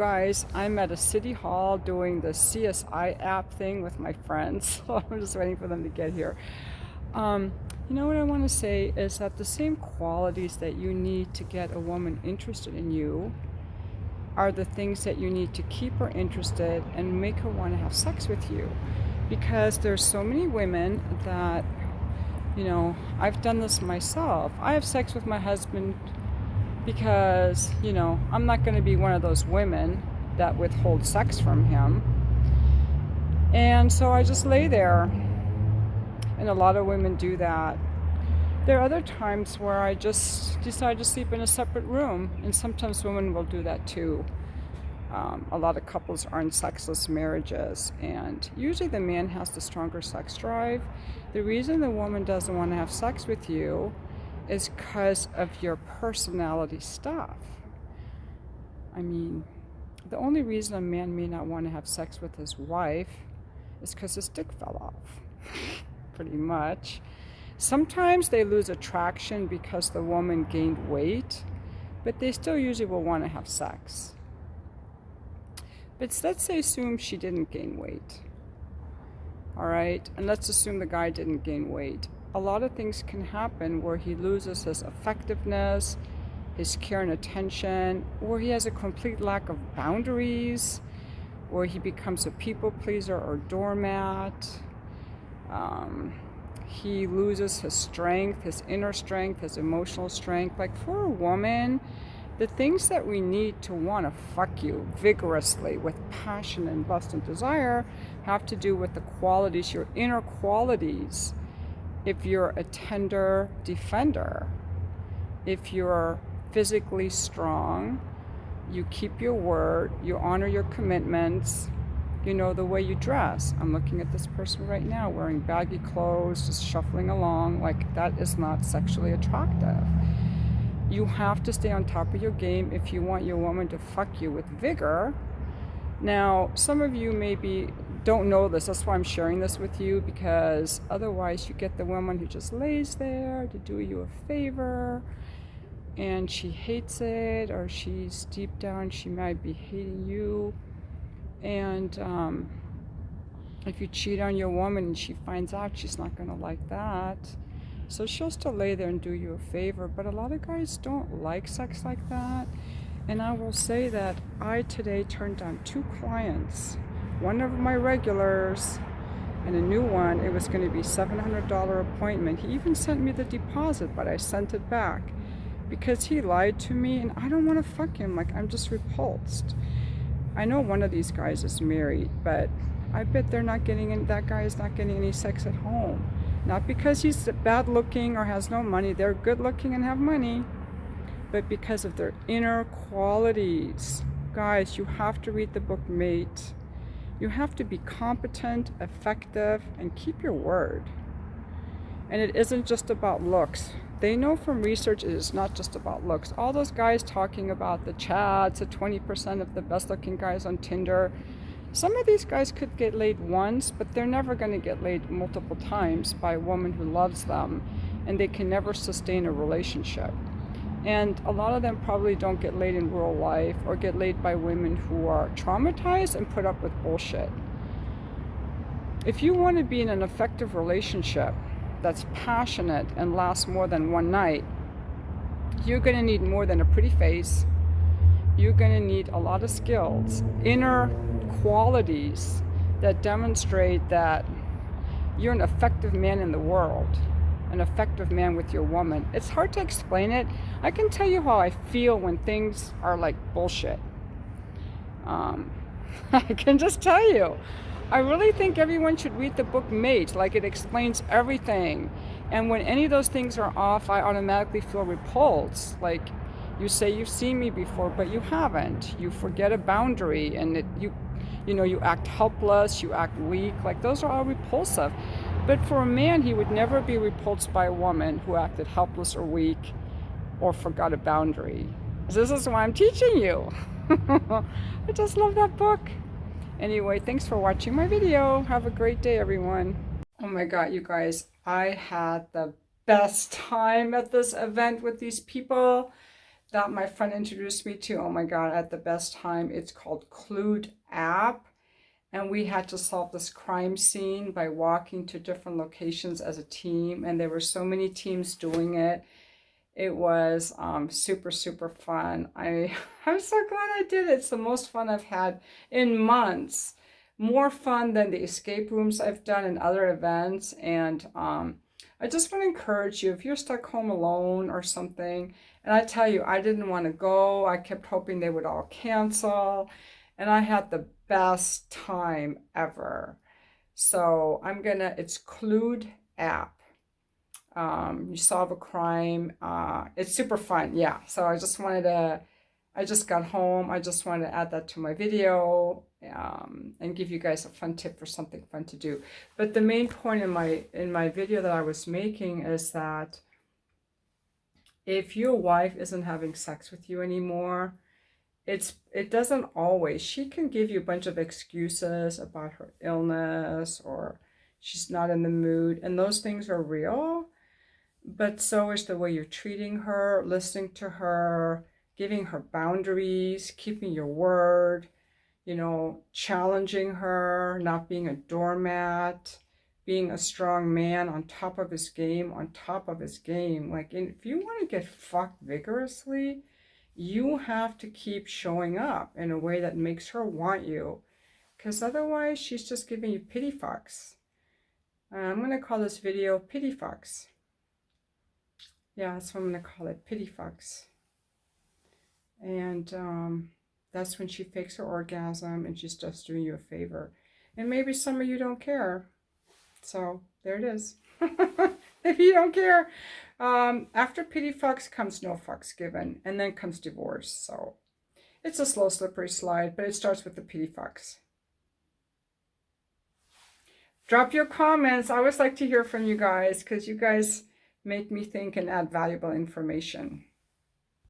guys, I'm at a city hall doing the CSI app thing with my friends. So I'm just waiting for them to get here. Um, you know what I want to say is that the same qualities that you need to get a woman interested in you are the things that you need to keep her interested and make her want to have sex with you. Because there's so many women that, I've done this myself. I have sex with my husband because, I'm not going to be one of those women that withhold sex from him. And so I just lay there. And a lot of women do that. There are other times where I just decide to sleep in a separate room. And sometimes women will do that too. A lot of couples are in sexless marriages. And usually the man has the stronger sex drive. The reason the woman doesn't want to have sex with you is because of your personality stuff. I mean, the only reason a man may not want to have sex with his wife is because his dick fell off, pretty much. Sometimes they lose attraction because the woman gained weight, but they still usually will want to have sex. But let's assume she didn't gain weight, all right? And let's assume the guy didn't gain weight. A lot of things can happen where he loses his effectiveness, his care and attention, or he has a complete lack of boundaries, or he becomes a people pleaser or doormat. He loses his strength, his inner strength, his emotional strength. Like for a woman, the things that we need to want to fuck you vigorously with passion and lust and desire have to do with the qualities, your inner qualities. If you're a tender defender, if you're physically strong, you keep your word, you honor your commitments, the way you dress. I'm looking at this person right now wearing baggy clothes, just shuffling along. Like, that is not sexually attractive. You have to stay on top of your game if you want your woman to fuck you with vigor. Now, some of you maybe don't know this. That's why I'm sharing this with you, because otherwise you get the woman who just lays there to do you a favor and she hates it, or she's deep down, she might be hating you. And if you cheat on your woman and she finds out, she's not going to like that. So she'll still lay there and do you a favor. But a lot of guys don't like sex like that. And I will say that I today turned down 2 clients. One of my regulars and a new one. It was going to be $700 appointment. He even sent me the deposit, but I sent it back because he lied to me, and I don't want to fuck him. Like, I'm just repulsed. I know one of these guys is married, but I bet that guy is not getting any sex at home. Not because he's bad looking or has no money. They're good looking and have money, but because of their inner qualities. Guys, you have to read the book Mate. You have to be competent, effective, and keep your word. And it isn't just about looks. They know from research it is not just about looks. All those guys talking about the Chads, the 20% of the best looking guys on Tinder, some of these guys could get laid once, but they're never going to get laid multiple times by a woman who loves them, and they can never sustain a relationship. And a lot of them probably don't get laid in real life, or get laid by women who are traumatized and put up with bullshit. If you want to be in an effective relationship that's passionate and lasts more than one night, you're going to need more than a pretty face. You're going to need a lot of skills, inner qualities that demonstrate that you're an effective man in the world, an effective man with your woman. It's hard to explain it. I can tell you how I feel when things are like bullshit. I can just tell you. I really think everyone should read the book Mate. Like, it explains everything. And when any of those things are off, I automatically feel repulsed. Like, you say you've seen me before, but you haven't. You forget a boundary, and you act helpless, you act weak. Like, those are all repulsive. But for a man, he would never be repulsed by a woman who acted helpless or weak or forgot a boundary. This is why I'm teaching you. I just love that book. Anyway, thanks for watching my video. Have a great day, everyone. Oh my God, you guys, I had the best time at this event with these people. that my friend introduced me to. Oh my God, at the best time. It's called Clued app. And we had to solve this crime scene by walking to different locations as a team. And there were so many teams doing it. It was super, super fun. I'm so glad I did it. It's the most fun I've had in months. More fun than the escape rooms I've done and other events. And I just want to encourage you, if you're stuck home alone or something, and I tell you, I didn't want to go. I kept hoping they would all cancel. And I had the best time ever. So it's Clued app. You solve a crime. It's super fun. Yeah. So I just got home. I just wanted to add that to my video, and give you guys a fun tip for something fun to do. But the main point in my video that I was making is that if your wife isn't having sex with you anymore, it doesn't always. She can give you a bunch of excuses about her illness or she's not in the mood, and those things are real. But so is the way you're treating her, listening to her, giving her boundaries, keeping your word, challenging her, not being a doormat, being a strong man on top of his game, on top of his game. Like, if you want to get fucked vigorously, you have to keep showing up in a way that makes her want you. Because otherwise, she's just giving you pity fucks. I'm going to call this video Pity Fucks. Yeah, that's what I'm going to call it, Pity Fucks. And that's when she fakes her orgasm and she's just doing you a favor. And maybe some of you don't care. So there it is. If you don't care. After pity fucks comes no fucks given. And then comes divorce. So it's a slow, slippery slide. But it starts with the pity fucks. Drop your comments. I always like to hear from you guys, because you guys make me think and add valuable information.